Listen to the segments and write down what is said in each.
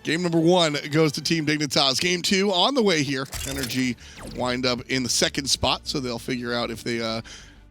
Game number 1 goes to Team Dignitas. Game 2 on the way here. NRG wind up in the second spot, so they'll figure out if they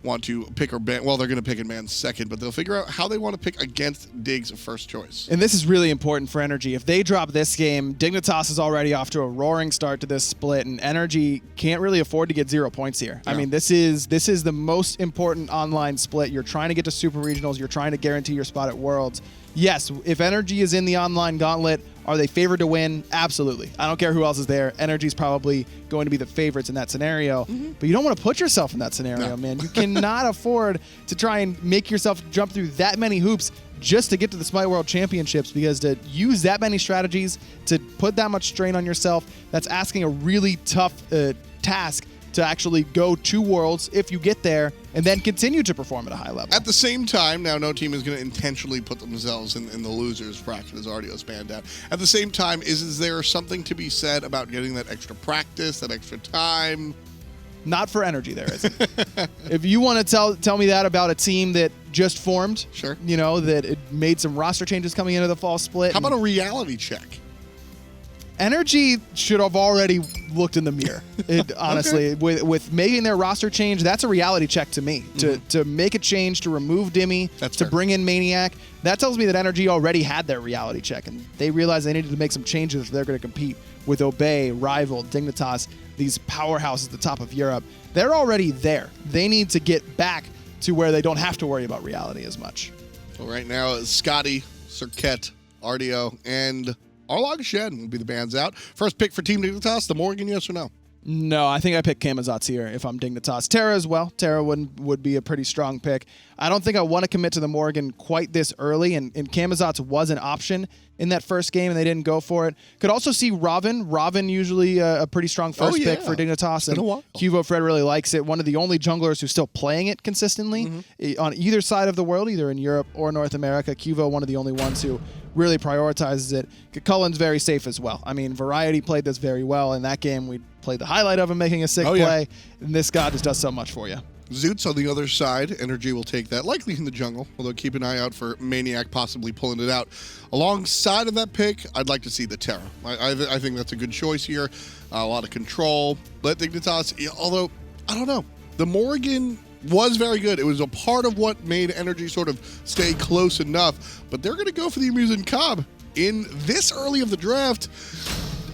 want to pick or ban. Well, they're going to pick and ban second, but they'll figure out how they want to pick against Dig's first choice. And this is really important for NRG. If they drop this game, Dignitas is already off to a roaring start to this split, and NRG can't really afford to get 0 points here. Yeah. I mean, this is the most important online split. You're trying to get to Super Regionals. You're trying to guarantee your spot at Worlds. Yes, if NRG is in the online gauntlet, are they favored to win? Absolutely. I don't care who else is there. NRG is probably going to be the favorites in that scenario. But you don't want to put yourself in that scenario, man. You cannot afford to try and make yourself jump through that many hoops just to get to the Smite World Championships, because to use that many strategies, to put that much strain on yourself, that's asking a really tough task to actually go to Worlds if you get there and then continue to perform at a high level. At the same time, now no team is going to intentionally put themselves in the losers bracket, as Ardio's banned out. At the same time, is there something to be said about getting that extra practice, that extra time? Not for NRG, there isn't. If you want to tell me that about a team that just formed, sure, you know, that it made some roster changes coming into the fall split. How about a reality check? NRG should have already looked in the mirror, honestly. Okay. With making their roster change, that's a reality check to me. To make a change, to remove Dimmy, that's to fair. Bring in maniaKK, that tells me that NRG already had their reality check, and they realized they needed to make some changes if they're going to compete with Obey, Rival, Dignitas, these powerhouses at the top of Europe. They're already there. They need to get back to where they don't have to worry about reality as much. Well, right now, Scotty, Cirquette, Ardio, and Arlog Shen will be the bands out. First pick for Team Dignitas, the Morgan, yes or no? No, I think I pick Camazotz here if I'm Dignitas. Terra as well. Terra would be a pretty strong pick. I don't think I want to commit to the Morgan quite this early, and Camazotz was an option in that first game, and they didn't go for it. Could also see Robin. Robin usually a pretty strong first pick for Dignitas, and QvoFred really likes it. One of the only junglers who's still playing it consistently on either side of the world, either in Europe or North America. Qvo, one of the only ones who really prioritizes it. Cullenn's very safe as well. I mean, Variety played this very well. In that game, we played the highlight of him making a sick play, and this guy just does so much for you. Zoots on the other side. NRG will take that, likely in the jungle, although keep an eye out for maniaKK possibly pulling it out. Alongside of that pick, I'd like to see the Terra. I think that's a good choice here. A lot of control. Let Dignitas, although, I don't know. The Morgan was very good. It was a part of what made NRG sort of stay close enough, but they're going to go for the Muzen Cobb in this early of the draft.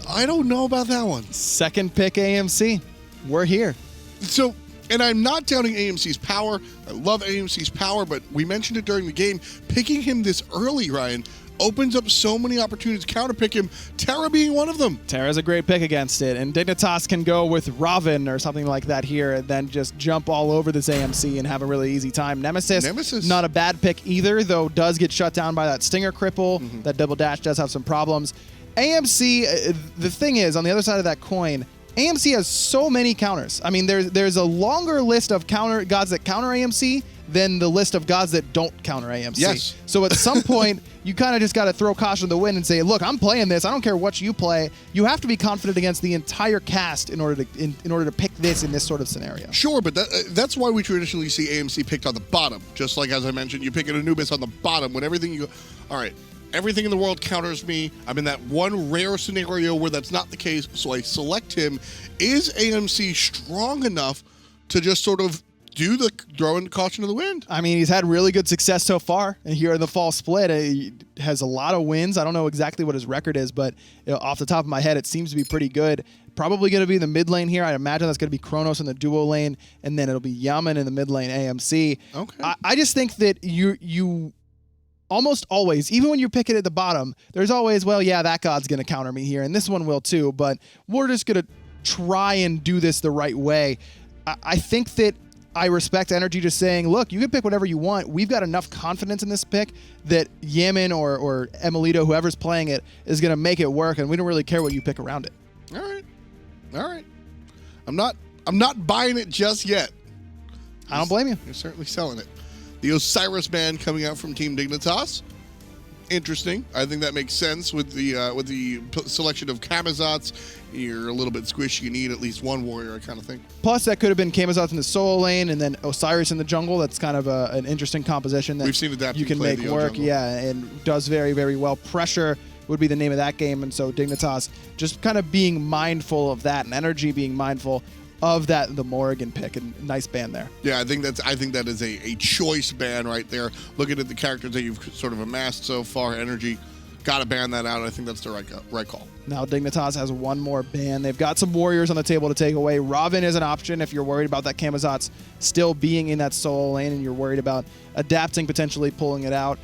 I don't know about that one. Second pick AMC. We're here. So, and I'm not doubting AMC's power. I love AMC's power, but we mentioned it during the game. Picking him this early, Ryan, opens up so many opportunities to counterpick him, Terra being one of them. Terra's a great pick against it, and Dignitas can go with Robin or something like that here and then just jump all over this AMC and have a really easy time. Nemesis. Not a bad pick either, though does get shut down by that Stinger cripple. That double dash does have some problems. AMC, the thing is, on the other side of that coin, AMC has so many counters. I mean, there's a longer list of gods that counter AMC than the list of gods that don't counter AMC. Yes. So at some point, you kind of just got to throw caution to the wind and say, look, I'm playing this. I don't care what you play. You have to be confident against the entire cast in order to pick this in this sort of scenario. Sure, but that's why we traditionally see AMC picked on the bottom. Just like, as I mentioned, you pick an Anubis on the bottom when everything you go, all right, everything in the world counters me. I'm in that one rare scenario where that's not the case, so I select him. Is AMC strong enough to just sort of do the throwing caution to the wind? I mean, he's had really good success so far here in the fall split. He has a lot of wins. I don't know exactly what his record is, but off the top of my head, it seems to be pretty good. Probably going to be in the mid lane here. I imagine that's going to be Chronos in the duo lane, and then it'll be Yammyn in the mid lane AMC. Okay. I just think that you almost always, even when you pick it at the bottom, there's always, well, yeah, that god's going to counter me here, and this one will too, but we're just going to try and do this the right way. I think that I respect NRG just saying, look, you can pick whatever you want. We've got enough confidence in this pick that Yammyn or emilitoo, whoever's playing it, is going to make it work, and we don't really care what you pick around it. All right. I'm not buying it just yet. I don't blame you. You're certainly selling it. The Osiris band coming out from Team Dignitas. Interesting. I think that makes sense with the selection of Camazotz. You're a little bit squishy. You need at least one warrior, I kind of think. Plus, that could have been Camazotz in the solo lane and then Osiris in the jungle. That's kind of an interesting composition that we've seen Adaptive you can play make work. jungle. Yeah, and does very, very well. Pressure would be the name of that game. And so Dignitas just kind of being mindful of that, and NRG being mindful of that, the Morrigan pick, and nice ban there. Yeah, I think that is a choice ban right there. Looking at the characters that you've sort of amassed so far, NRG, gotta ban that out. I think that's the right call. Now Dignitas has one more ban. They've got some warriors on the table to take away. Robin is an option if you're worried about that Camazotz still being in that solo lane and you're worried about adapting, potentially pulling it out.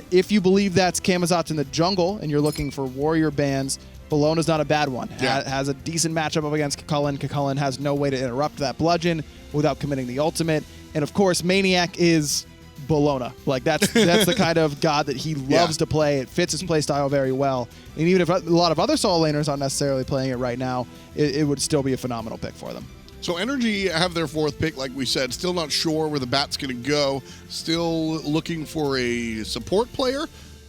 If you believe that's Camazotz in the jungle and you're looking for warrior bans, Bologna's not a bad one. Yeah. Has a decent matchup up against Chulainn. Chulainn has no way to interrupt that bludgeon without committing the ultimate. And of course, maniaKK is Bologna. Like that's the kind of god that he loves to play. It fits his playstyle very well. And even if a lot of other solo laners aren't necessarily playing it right now, it would still be a phenomenal pick for them. So NRG have their 4th pick, like we said. Still not sure where the bat's going to go. Still looking for a support player.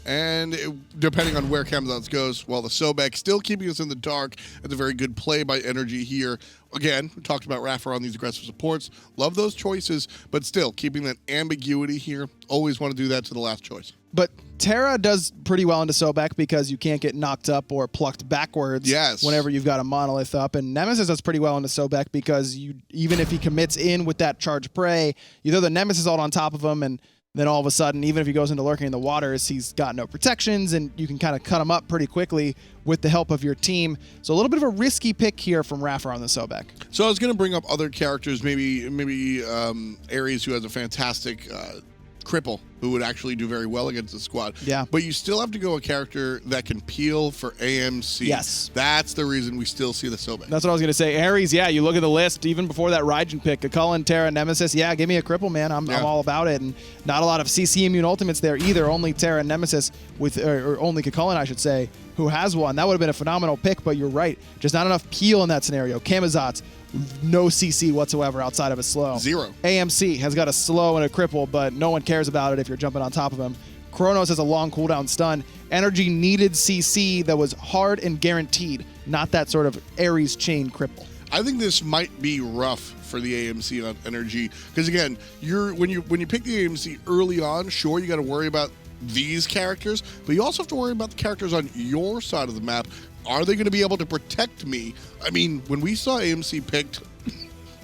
And depending on where Camazotz goes, well, the Sobek still keeping us in the dark. It's a very good play by NRG here. Again, we talked about iRaffer on these aggressive supports. Love those choices, but still keeping that ambiguity here. Always want to do that to the last choice. But Terra does pretty well into Sobek because you can't get knocked up or plucked backwards whenever you've got a monolith up. And Nemesis does pretty well into Sobek because even if he commits in with that charge prey, you throw the Nemesis ult on top of him, and then all of a sudden, even if he goes into lurking in the waters, he's got no protections, and you can kind of cut him up pretty quickly with the help of your team. So a little bit of a risky pick here from iRaffer on the Sobek. So I was going to bring up other characters, maybe Ares, who has a fantastic cripple, who would actually do very well against the squad. Yeah. But you still have to go a character that can peel for AMC. Yes. That's the reason we still see the Sobek. That's what I was going to say. Ares, yeah, you look at the list, even before that Raijin pick, Chulainn, Terra, Nemesis, yeah, give me a cripple, man. I'm all about it. And not a lot of CC immune ultimates there either. Only Terra and Nemesis, or only Chulainn, I should say, who has one. That would have been a phenomenal pick, but you're right. Just not enough peel in that scenario. Camazotz, no CC whatsoever outside of a slow. Zero. AMC has got a slow and a cripple, but no one cares about it if you're jumping on top of him. Chronos has a long cooldown stun. NRG needed CC that was hard and guaranteed, not that sort of Ares chain cripple. I think this might be rough for the AMC on NRG because again, when you pick the AMC early on, sure you got to worry about these characters, but you also have to worry about the characters on your side of the map. Are they going to be able to protect me? I mean, when we saw AMC picked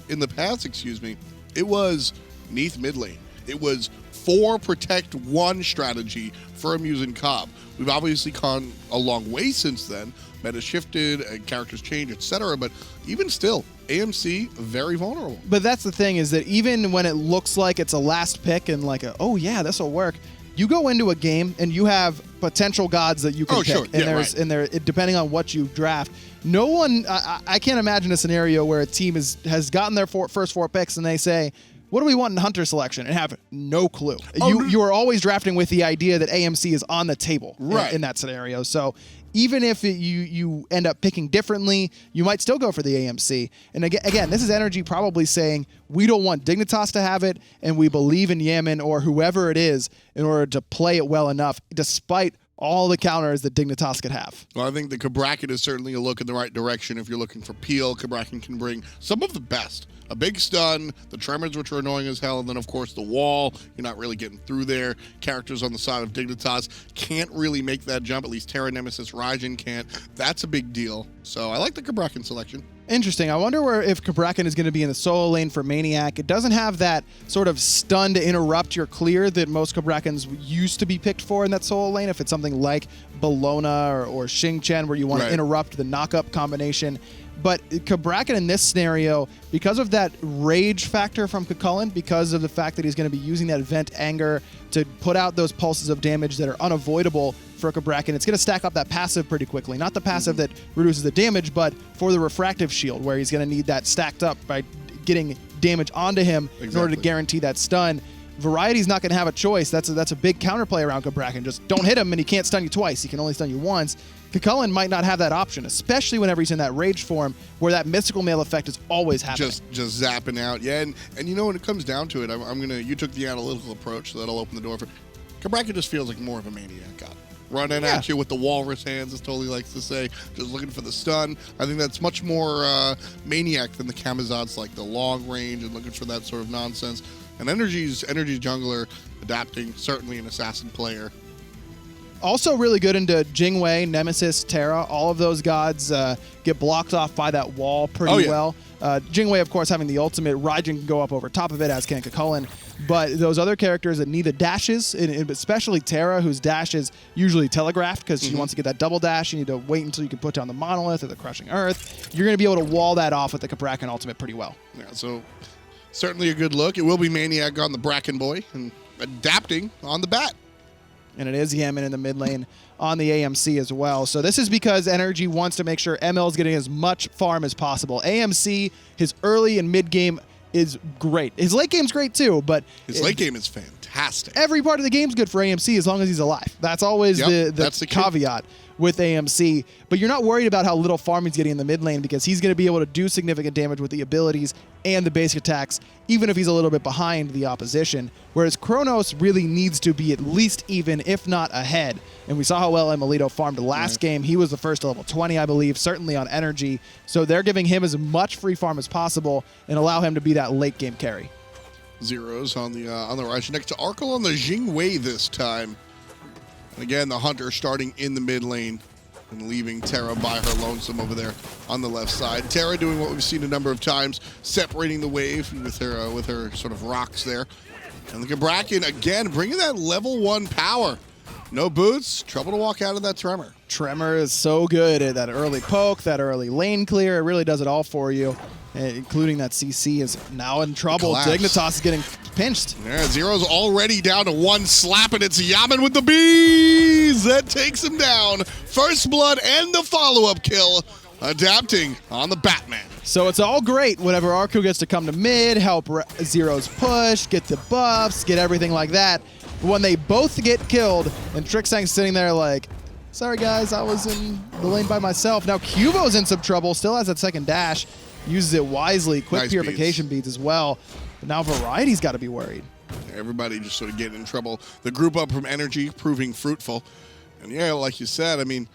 in the past, it was Neath mid lane. It was 4 protect 1 strategy for a Muzen Cobb. We've obviously gone a long way since then. Meta shifted, characters changed, etc. But even still, AMC very vulnerable. But that's the thing, is that even when it looks like it's a last pick and like, oh yeah, this will work, you go into a game and you have potential gods that you can pick. Sure. And depending on what you draft, no one, I can't imagine a scenario where a team has gotten their first 4 picks and they say, what do we want in Hunter selection? And have no clue. You are always drafting with the idea that AMC is on the table in that scenario. So even if you end up picking differently, you might still go for the AMC. And again, this is NRG probably saying, we don't want Dignitas to have it, and we believe in Yammyn or whoever it is in order to play it well enough, despite all the counters that Dignitas could have. Well, I think the Cabrakan is certainly a look in the right direction. If you're looking for peel, Cabrakan can bring some of the best. A big stun, the tremors, which are annoying as hell, and then, of course, the wall. You're not really getting through there. Characters on the side of Dignitas can't really make that jump. At least Terra, Nemesis, Raijin can't. That's a big deal. So I like the Cabrakan selection. Interesting. I wonder if Cabrakan is going to be in the solo lane for maniaKK. It doesn't have that sort of stun to interrupt your clear that most Cabrakans used to be picked for in that solo lane. If it's something like Bologna or Xingqian where you want to interrupt the knock-up combination. But Cabrakan in this scenario, because of that rage factor from Chulainn, because of the fact that he's going to be using that vent anger to put out those pulses of damage that are unavoidable for Cabrakan, it's going to stack up that passive pretty quickly. Not the passive that reduces the damage, but for the refractive shield, where he's going to need that stacked up by getting damage onto him in order to guarantee that stun. Variety's not going to have a choice. That's a big counterplay around Cabrakan. Just don't hit him, and he can't stun you twice. He can only stun you once. Chulainn might not have that option, especially whenever he's in that rage form, where that mystical mail effect is always happening. Just zapping out, yeah. And you know, when it comes down to it, you took the analytical approach, so that'll open the door for Cabrakan. Just feels like more of a maniaKK. Running at you with the walrus hands, as Totally likes to say, just looking for the stun. I think that's much more maniaKK than the Camazotz, like the long range and looking for that sort of nonsense. And NRG's jungler adapting, certainly an assassin player. Also really good into Jing, Nemesis, Terra. All of those gods get blocked off by that wall pretty well. Jing, of course, having the ultimate. Raijin can go up over top of it, as can Chulainn. But those other characters that need the dashes, and especially Terra, whose dash is usually telegraphed because she wants to get that double dash. You need to wait until you can put down the monolith or the crushing earth. You're going to be able to wall that off with the Cabrakan ultimate pretty well. Yeah, so certainly a good look. It will be maniaKK on the Bracken boy and adapting on the bat. And it is Yammyn in the mid lane on the AMC as well. So this is because NRG wants to make sure ML is getting as much farm as possible. AMC, his early and mid game is great. His late game's great too, but his late game is fantastic. Every part of the game's good for AMC as long as he's alive. That's always the caveat with AMC. But you're not worried about how little farm he's getting in the mid lane because he's going to be able to do significant damage with the abilities and the basic attacks, even if he's a little bit behind the opposition. Whereas Chronos really needs to be at least even, if not ahead. And we saw how well emilitoo farmed last game. He was the first to level 20, I believe, certainly on NRG. So they're giving him as much free farm as possible and allow him to be that late game carry. Zyrhoes on the Raijin next to Arkkyl on the Jing this time. And again, the Hunter starting in the mid lane and leaving Terra by her lonesome over there on the left side. Terra doing what we've seen a number of times, separating the wave with her sort of rocks there. And the Cabrakan, again, bringing that level 1 power. No boots, trouble to walk out of that Tremor. Tremor is so good at that early poke, that early lane clear. It really does it all for you, including that CC is now in trouble. Dignitas is getting pinched. Yeah, Zyrhoes already down to 1 slap, and it's Yammyn with the bees. That takes him down. First blood and the follow-up kill. Adapting on the Batman. So it's all great whenever Arkkyl gets to come to mid, help Zyrhoes push, get the buffs, get everything like that. But when they both get killed and Trixtank's sitting there like, sorry guys, I was in the lane by myself. Now Qvo's in some trouble, still has that second dash, uses it wisely, quick nice purification beads as well. But now Variety's got to be worried. Everybody just sort of getting in trouble. The group up from NRG proving fruitful. And yeah, like you said, I mean,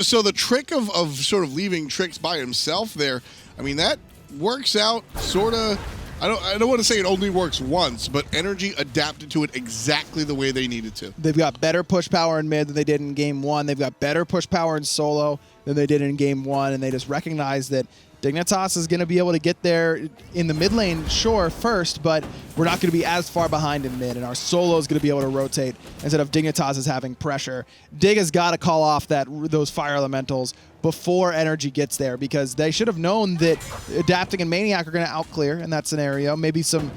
so the trick of sort of leaving Trix by himself there, I mean, that works out sort of. I don't want to say it only works once, but NRG adapted to it exactly the way they needed to. They've got better push power in mid than they did in game 1. They've got better push power in solo than they did in game 1, and they just recognize that Dignitas is going to be able to get there in the mid lane, sure, first, but we're not going to be as far behind in mid, and our solo is going to be able to rotate instead of Dignitas is having pressure. Dig has got to call off those fire elementals before NRG gets there, because they should have known that adapting and maniaKK are going to outclear in that scenario. Maybe some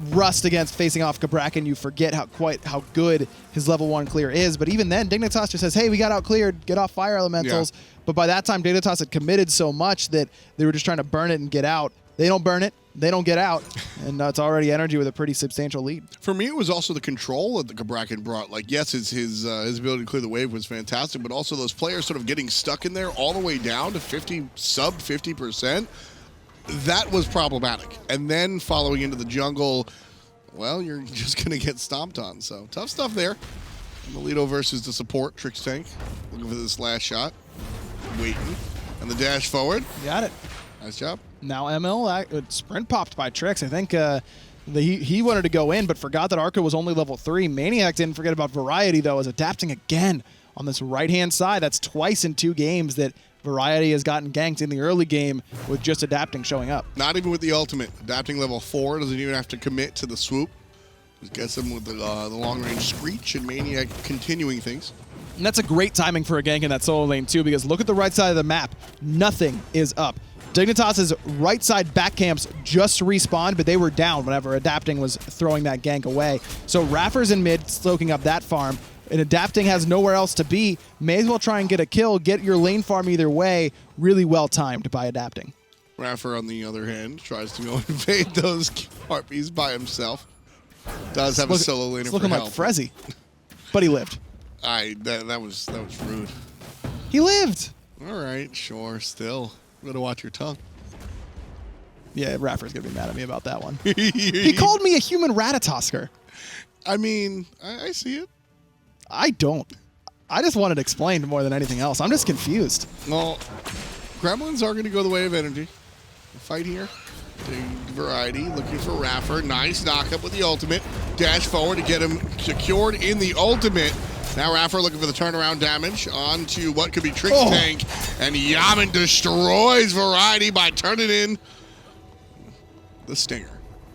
rust against facing off Cabrakan, you forget how good his level 1 clear is, but even then, Dignitas just says, hey, we got outcleared, get off fire elementals. Yeah. But by that time, Dignitas had committed so much that they were just trying to burn it and get out. They don't burn it, they don't get out, and it's already NRG with a pretty substantial lead. For me, it was also the control that the Cabrakan brought. Like, yes, his ability to clear the wave was fantastic, but also those players sort of getting stuck in there all the way down to sub 50%. That was problematic. And then following into the jungle, well, you're just going to get stomped on. So tough stuff there. emilitoo versus the support, Trixtank. Looking for this last shot. Waiting. And the dash forward. Got it. Nice job. Now ML sprint popped by Trix. I think he wanted to go in, but forgot that Arkkyl was only level 3. maniaKK didn't forget about Variety, though, is adapting again on this right-hand side. That's twice in 2 games that Variety has gotten ganked in the early game with just adapting showing up. Not even with the ultimate. Adapting level 4, doesn't even have to commit to the swoop. Just gets him with the long-range screech, and maniaKK continuing things. And that's a great timing for a gank in that solo lane, too, because look at the right side of the map. Nothing is up. Dignitas' right side back camps just respawned, but they were down whenever adapting was throwing that gank away. So iRaffer's in mid, soaking up that farm, and adapting has nowhere else to be. May as well try and get a kill, get your lane farm either way. Really well timed by adapting. iRaffer, on the other hand, tries to go invade those harpies by himself. Does have a solo laner for help. Looking like Frezzy, but he lived. That was rude. He lived. All right, sure. Still, you gotta watch your tongue. Yeah, iRaffer's gonna be mad at me about that one. He called me a human Ratatosker. I mean, I see it. I don't. I just wanted explained more than anything else. I'm just confused. Well, Gremlins are going to go the way of energy. Fight here. Variety looking for iRaffer. Nice knockup with the ultimate. Dash forward to get him secured in the ultimate. Now iRaffer looking for the turnaround damage onto what could be Trixtank, and Yammyn destroys Variety by turning in the stinger.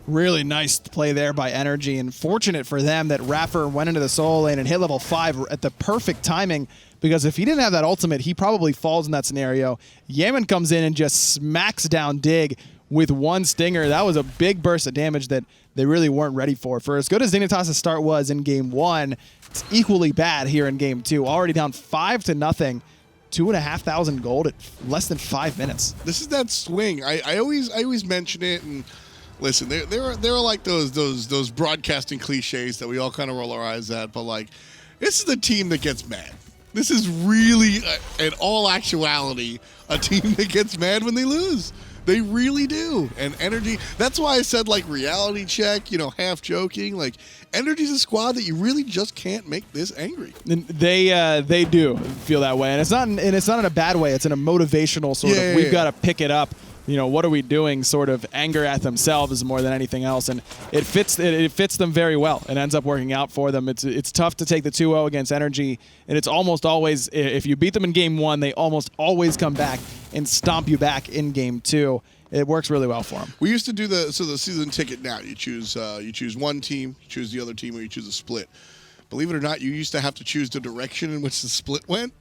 Really nice play there by NRG, and fortunate for them that iRaffer went into the solo lane and hit level 5 at the perfect timing, because if he didn't have that ultimate, he probably falls in that scenario. Yammyn comes in and just smacks down Dig with one stinger. That was a big burst of damage that they really weren't ready for. For as good as Dignitas' start was in game 1, it's equally bad here in game 2. Already down 5-0, 2,500 gold at less than 5 minutes. This is that swing. I always mention it, and listen, there are like those broadcasting cliches that we all kind of roll our eyes at, but like, this is the team that gets mad. This is really, in all actuality, a team that gets mad when they lose. They really do. And NRG, that's why I said like reality check, you know, half joking. Like, NRG's a squad that you really just can't make this angry. And they do feel that way, and it's not in a bad way. It's in a motivational sort of we've got to pick it up. You know, what are we doing? Sort of anger at themselves more than anything else, and it fits them very well. It ends up working out for them. It's tough to take the 2-0 against NRG, and it's almost always, if you beat them in game 1, they almost always come back and stomp you back in game 2. It works really well for them. We used to do the season ticket. Now you choose one team, you choose the other team, or you choose a split. Believe it or not, you used to have to choose the direction in which the split went.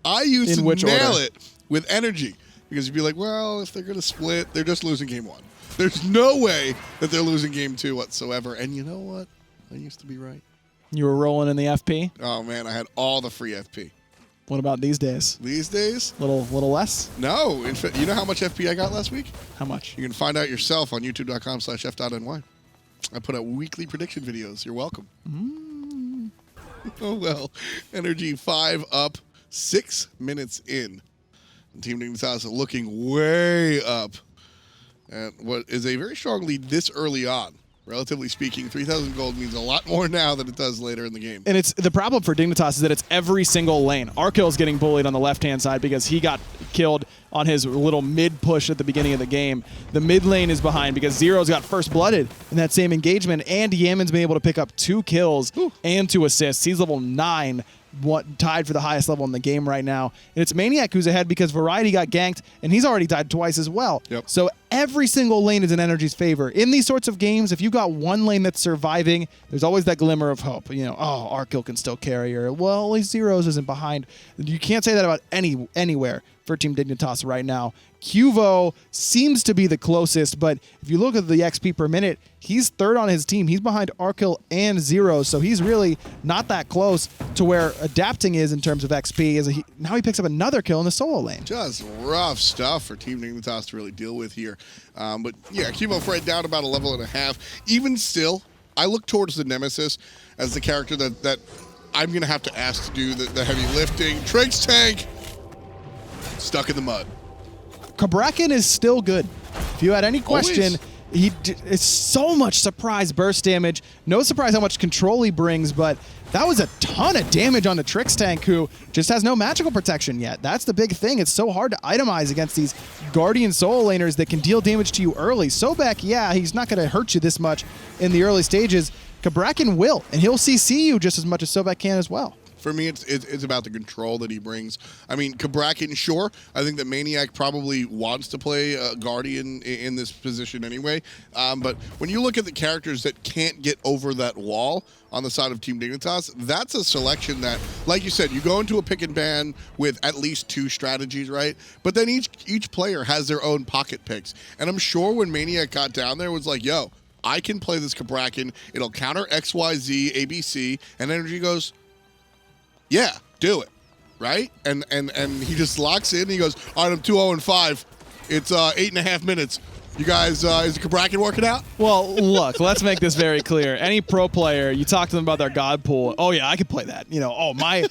I used to nail it with NRG. Because you'd be like, well, if they're going to split, they're just losing game 1. There's no way that they're losing game 2 whatsoever. And you know what? I used to be right. You were rolling in the FP? Oh, man, I had all the free FP. What about these days? These days? Little less? No. In fact, you know how much FP I got last week? How much? You can find out yourself on youtube.com/f.ny. I put out weekly prediction videos. You're welcome. Oh, well. NRG 5 up, 6 minutes in. Team Dignitas looking way up at what is a very strong lead this early on. Relatively speaking, 3,000 gold means a lot more now than it does later in the game. And it's the problem for Dignitas is that it's every single lane. Arkkyl is getting bullied on the left-hand side because he got killed on his little mid-push at the beginning of the game. The mid lane is behind because Zyrhoes got first-blooded in that same engagement, and Yammyn's been able to pick up 2 kills and 2 assists. He's level 9. Tied for the highest level in the game right now. And it's maniaKK who's ahead because Variety got ganked, and he's already died twice as well. Yep. So every single lane is in NRG's favor. In these sorts of games, if you got one lane that's surviving, there's always that glimmer of hope. You know, oh, Arkkyl can still carry her. Well, at least Zyrhoes isn't behind. You can't say that about anywhere for Team Dignitas right now. Qvo seems to be the closest, but if you look at the XP per minute, he's third on his team. He's behind Arkkyl and Zyrhoes, so he's really not that close to where adapting is in terms of XP. Now he picks up another kill in the solo lane. Just rough stuff for Team Dignitas to really deal with here. But yeah, QvoFred down about a level and a half. Even still, I look towards the Nemesis as the character that I'm going to have to ask to do the heavy lifting. Trixtank stuck in the mud. Cabrakan is still good. If you had any question, it's so much surprise burst damage. No surprise how much control he brings, but that was a ton of damage on the Trixtank, who just has no magical protection yet. That's the big thing. It's so hard to itemize against these Guardian solo laners that can deal damage to you early. Sobek, yeah, he's not going to hurt you this much in the early stages. Cabrakan will, and he'll CC you just as much as Sobek can as well. For me, it's about the control that he brings. I mean, Cabrakan, sure. I think that maniaKK probably wants to play Guardian in this position anyway. But when you look at the characters that can't get over that wall on the side of Team Dignitas, that's a selection that, like you said, you go into a pick and ban with at least 2 strategies, right? But then each player has their own pocket picks. And I'm sure when maniaKK got down there, it was like, yo, I can play this Cabrakan. It'll counter X, Y, Z, ABC. And NRG goes, yeah, do it, right? And he just locks in. And he goes, all right, I'm 2-0-5. It's 8.5 minutes. You guys, is the Cabrakan working out? Well, look, let's make this very clear. Any pro player, you talk to them about their god pool. Oh yeah, I could play that. You know, oh my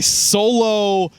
solo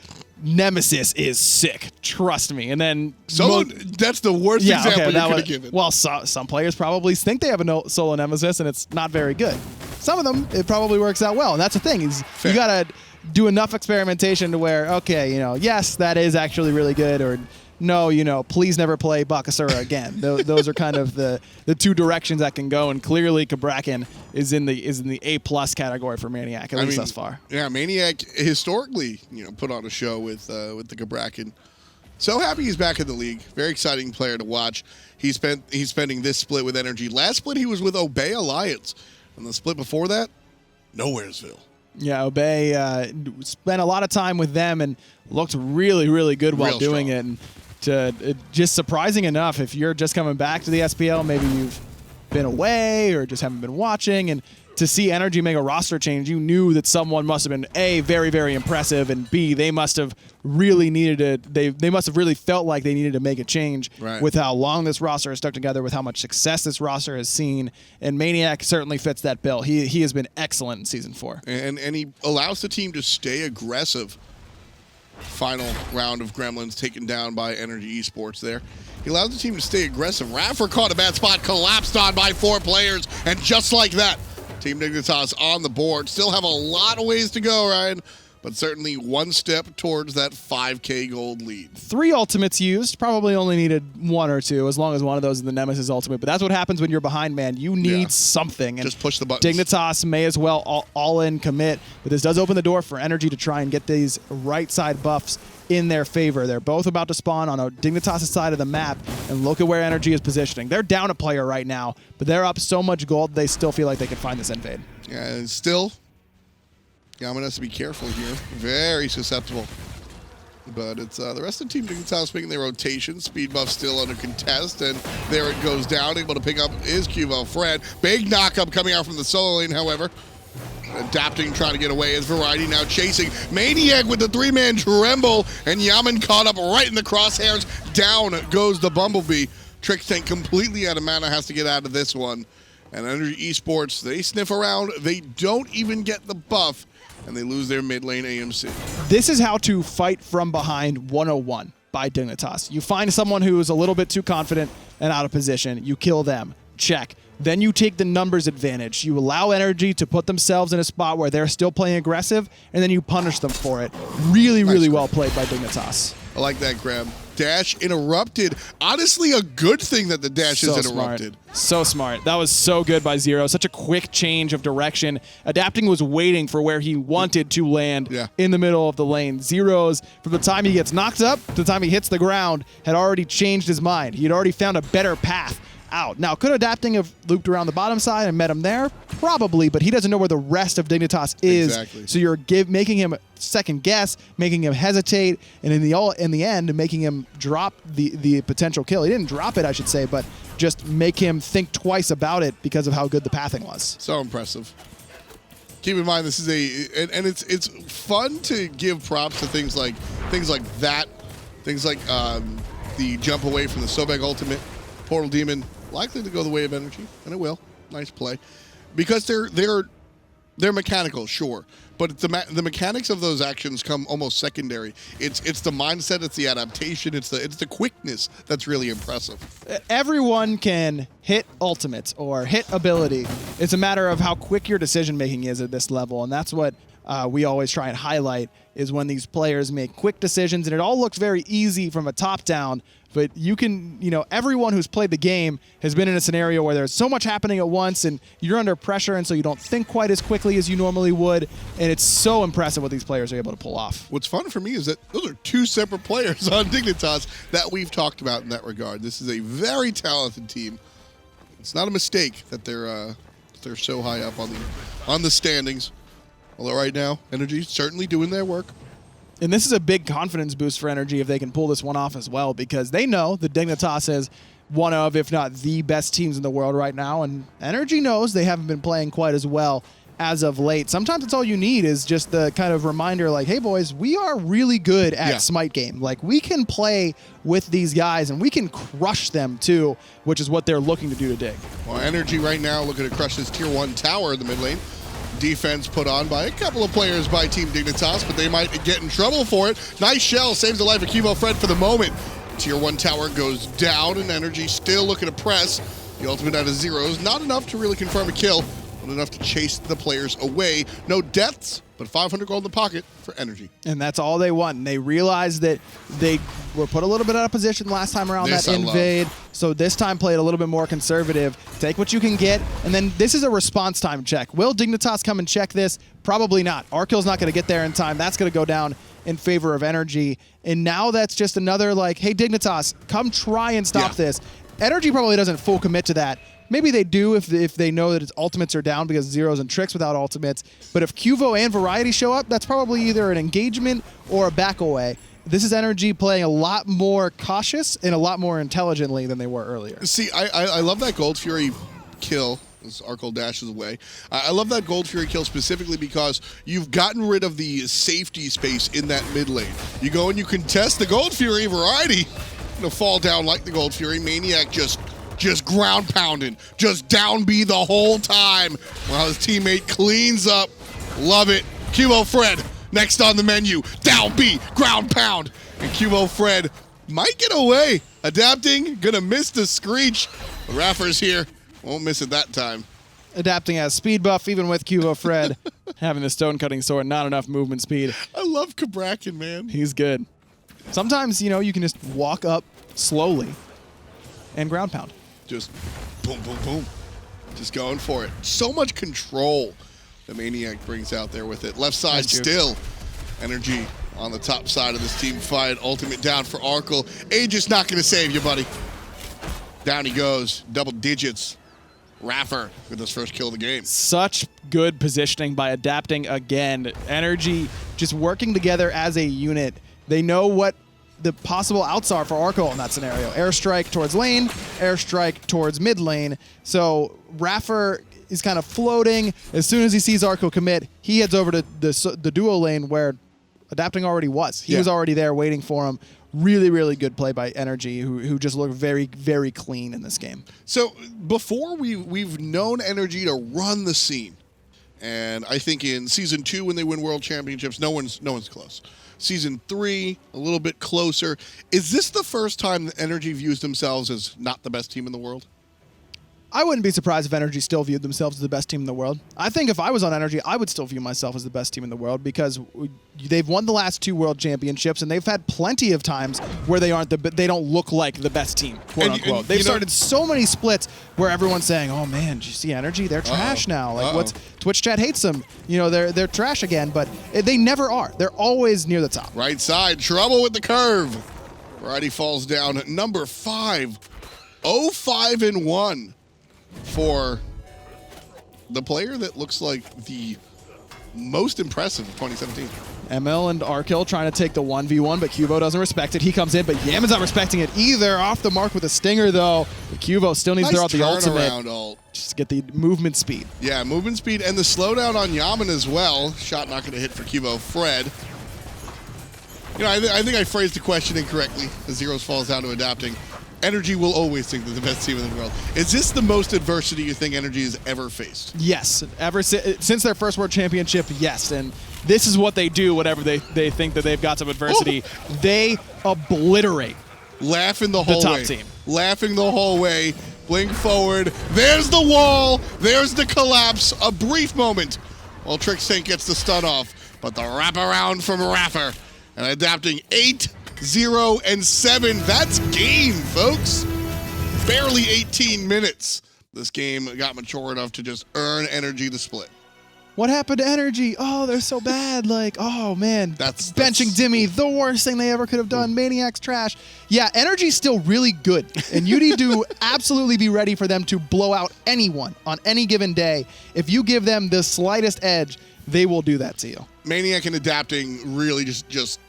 Nemesis is sick. Trust me. And then that's the worst example you could have given. Well, some players probably think they have a solo Nemesis, and it's not very good. Some of them, it probably works out well, and that's the thing. You got to do enough experimentation to where, okay, you know, yes, that is actually really good, or no, you know, please never play Bakasura again. Those are kind of the two directions that can go, and clearly Cabrakan is in the A+ category for maniaKK, at least thus far. Yeah, maniaKK historically, you know, put on a show with the Cabrakan. So happy he's back in the league. Very exciting player to watch. He's spending this split with NRG. Last split he was with Obey Alliance, and the split before that, Nowheresville. Yeah, Obey spent a lot of time with them and looked really, really good while doing it. And just surprising enough, if you're just coming back to the SPL, maybe you've been away or just haven't been watching, and to see NRG make a roster change, you knew that someone must have been A, very, very impressive, and B, they must have really needed to, they must have really felt like they needed to make a change with how long this roster has stuck together, with how much success this roster has seen, and maniaKK certainly fits that bill. He has been excellent in Season 4. And he allows the team to stay aggressive. Final round of Gremlins taken down by NRG Esports there. He allows the team to stay aggressive. iRaffer caught a bad spot, collapsed on by 4 players, and just like that, Team Dignitas on the board. Still have a lot of ways to go, Ryan, but certainly one step towards that 5K gold lead. 3 ultimates used. Probably only needed 1 or 2, as long as one of those is the Nemesis ultimate. But that's what happens when you're behind, man. You need something. And just push the buttons. Dignitas may as well all in commit. But this does open the door for NRG to try and get these right side buffs in their favor. They're both about to spawn on a Dignitas side of the map, and look at where NRG is positioning. They're down a player right now, but they're up so much gold, they still feel like they can find this invade. Yeah, and still, Yammyn has to be careful here. Very susceptible. But it's the rest of the team Dignitas making their rotation. Speed buff still under contest, and there it goes down. Able to pick up is QvoFred. Big knock-up coming out from the solo lane, however. Adapting, trying to get away as Variety now chasing. maniaKK with the 3-man tremble, and Yammyn caught up right in the crosshairs. Down goes the Bumblebee. Trixtank completely out of mana, has to get out of this one. And NRG Esports, they sniff around. They don't even get the buff, and they lose their mid lane AMC. This is how to fight from behind 101 by Dignitas. You find someone who is a little bit too confident and out of position. You kill them. Check. Then you take the numbers advantage. You allow NRG to put themselves in a spot where they're still playing aggressive, and then you punish them for it. Really, really well played by Dignitas. I like that grab. Dash interrupted. Honestly, a good thing that the dash is interrupted. So smart. That was so good by Zyrhoes. Such a quick change of direction. Adapting was waiting for where he wanted to land in the middle of the lane. Zyrhoes, from the time he gets knocked up to the time he hits the ground, had already changed his mind. He had already found a better path out. Now, could Adapting have looped around the bottom side and met him there? Probably, but he doesn't know where the rest of Dignitas is. Exactly. So you're making him second guess, making him hesitate, and in the end, making him drop the potential kill. He didn't drop it, I should say, but just make him think twice about it because of how good the pathing was. So impressive. Keep in mind, this is and it's fun to give props to things like that, things like the jump away from the Sobek ultimate, Portal Demon. Likely to go the way of NRG, and it will. Nice play, because they're mechanical, sure, but the mechanics of those actions come almost secondary. It's the mindset, it's the adaptation, it's the quickness that's really impressive. Everyone can hit ultimates or hit ability. It's a matter of how quick your decision making is at this level, and that's what we always try and highlight, is when these players make quick decisions, and it all looks very easy from a top down. But you can, everyone who's played the game has been in a scenario where there's so much happening at once and you're under pressure, and so you don't think quite as quickly as you normally would. And it's so impressive what these players are able to pull off. What's fun for me is that those are 2 separate players on Dignitas that we've talked about in that regard. This is a very talented team. It's not a mistake that they're so high up on the standings. Although right now, NRG certainly doing their work. And this is a big confidence boost for NRG if they can pull this one off as well, because they know that Dignitas is one of, if not the best teams in the world right now, and NRG knows they haven't been playing quite as well as of late. Sometimes it's all you need is just the kind of reminder like, hey boys, we are really good at Smite game. Like, we can play with these guys and we can crush them too, which is what they're looking to do to Dig. Well, NRG right now looking to crush this tier 1 tower in the mid lane. Defense put on by a couple of players by Team Dignitas, but they might get in trouble for it. Nice shell, saves the life of QvoFred for the moment. Tier 1 tower goes down, and NRG still looking to press. The ultimate out of Zyrhoes, not enough to really confirm a kill. but enough to chase the players away. No deaths, but 500 gold in the pocket for NRG. And that's all they want. And they realized that they were put a little bit out of position last time around that invade. So this time played a little bit more conservative. Take what you can get. And then this is a response time check. Will Dignitas come and check this? Probably not. Arkkyl's not going to get there in time. That's going to go down in favor of NRG. And now that's just another like, hey, Dignitas, come try and stop this. NRG probably doesn't full commit to that. Maybe they do if they know that its ultimates are down because Zyrhoes and Trix without ultimates. But if Qvo and Variety show up, that's probably either an engagement or a back away. This is NRG playing a lot more cautious and a lot more intelligently than they were earlier. See, I love that Gold Fury kill as Arkkyl dashes away. I love that Gold Fury kill specifically because you've gotten rid of the safety space in that mid lane. You go and you contest the Gold Fury. Variety gonna fall down like the Gold Fury. maniaK just ground pounding, just down B the whole time while his teammate cleans up. Love it. QvoFred next on the menu. Down B, ground pound. And QvoFred might get away. Adapting, gonna miss the screech. iRaffer's here, won't miss it that time. Adapting as speed buff, even with QvoFred having the stone cutting sword, not enough movement speed. I love Cabrakan, man. He's good. Sometimes, you know, you can just walk up slowly and ground pound. Just boom, boom, boom. Just going for it. So much control the maniaK brings out there with it. Left side still. NRG on the top side of this team fight. Ultimate down for Arkkyl. Aegis not going to save you, buddy. Down he goes. Double digits. iRaffer with his first kill of the game. Such good positioning by adapting again. NRG just working together as a unit. They know what the possible outs are for Arkkyl in that scenario. Airstrike towards lane, airstrike towards mid lane. So iRaffer is kind of floating. As soon as he sees Arkkyl commit, he heads over to the duo lane where adapting already was. He was already there waiting for him. Really, really good play by NRG, who just looked very, very clean in this game. So before we've known NRG to run the scene, and I think in Season 2 when they win World Championships, no one's close. Season 3, a little bit closer. Is this the first time that NRG views themselves as not the best team in the world? I wouldn't be surprised if NRG still viewed themselves as the best team in the world. I think if I was on NRG, I would still view myself as the best team in the world because they've won the last 2 World Championships and they've had plenty of times where they don't look like the best team, quote unquote. They've started so many splits where everyone's saying, "Oh man, did you see NRG? They're trash now. Like what's Twitch chat hates them. You know, they're trash again." But they never are. They're always near the top. Right side, trouble with the curve. Variety falls down at number 5. 0-5-1. For the player that looks like the most impressive of 2017. ML and Arkkyl trying to take the 1v1, but Qvo doesn't respect it. He comes in, but Yammyn's not respecting it either. Off the mark with a stinger, though. But Qvo still needs to throw out the ultimate. Just to get the movement speed. Yeah, movement speed and the slowdown on Yammyn as well. Shot not going to hit for QvoFred. You know, I think I phrased the question incorrectly. The Zyrhoes falls down to adapting. NRG will always think they're the best team in the world. Is this the most adversity you think NRG has ever faced? Yes. Ever since their first World Championship, yes. And this is what they do whenever they think that they've got some adversity. They obliterate Laughing the whole way. top team. Laughing the whole way. Blink forward. There's the wall. There's the collapse. A brief moment while Trixtank gets the stun off. But the wraparound from iRaffer. And adapting 8-0-7. That's game, folks. Barely 18 minutes. This game got mature enough to just earn NRG the split. What happened to NRG? Oh, they're so bad. Like, oh, man. That's benching Dimmy, the worst thing they ever could have done. maniaK's trash. Yeah, NRG's still really good. And you need to absolutely be ready for them to blow out anyone on any given day. If you give them the slightest edge, they will do that to you. maniaK and adapting really just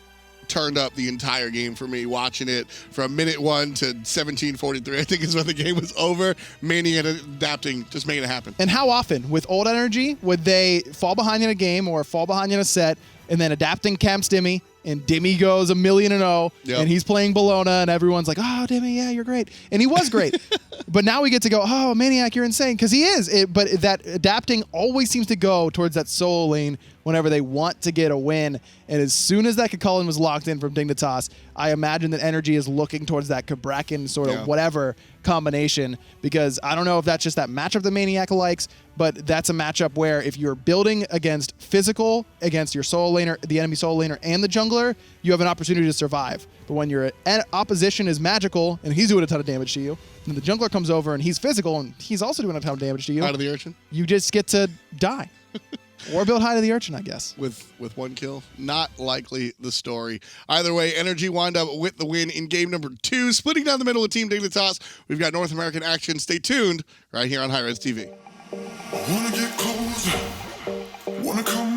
turned up the entire game for me, watching it from minute 1 to 17:43. I think is when the game was over. maniaK and adapting just making it happen. And how often with old NRG would they fall behind in a game or fall behind in a set and then adapting camps Dimmy, and Dimmy goes 1,000,000-0, and he's playing Bologna, and everyone's like, oh, Dimmy, yeah, you're great. And he was great. But now we get to go, oh, maniaKK, you're insane, because he is. But that adapting always seems to go towards that solo lane whenever they want to get a win. And as soon as that Chulainn was locked in from Dignitas, I imagine that NRG is looking towards that Cabrakan sort of whatever combination, because I don't know if that's just that matchup that maniaKK likes, but that's a matchup where if you're building against physical, against your solo laner, the enemy solo laner, and the jungler, you have an opportunity to survive. But when your opposition is magical and he's doing a ton of damage to you, and the jungler comes over and he's physical and he's also doing a ton of damage to you, Out of the Urchin? You just get to die. Or build high to the Urchin, I guess. With one kill? Not likely the story. Either way, NRG wind up with the win in game number 2. Splitting down the middle with Team Dignitas. We've got North American action. Stay tuned right here on hi-rez TV. Wanna get close, wanna come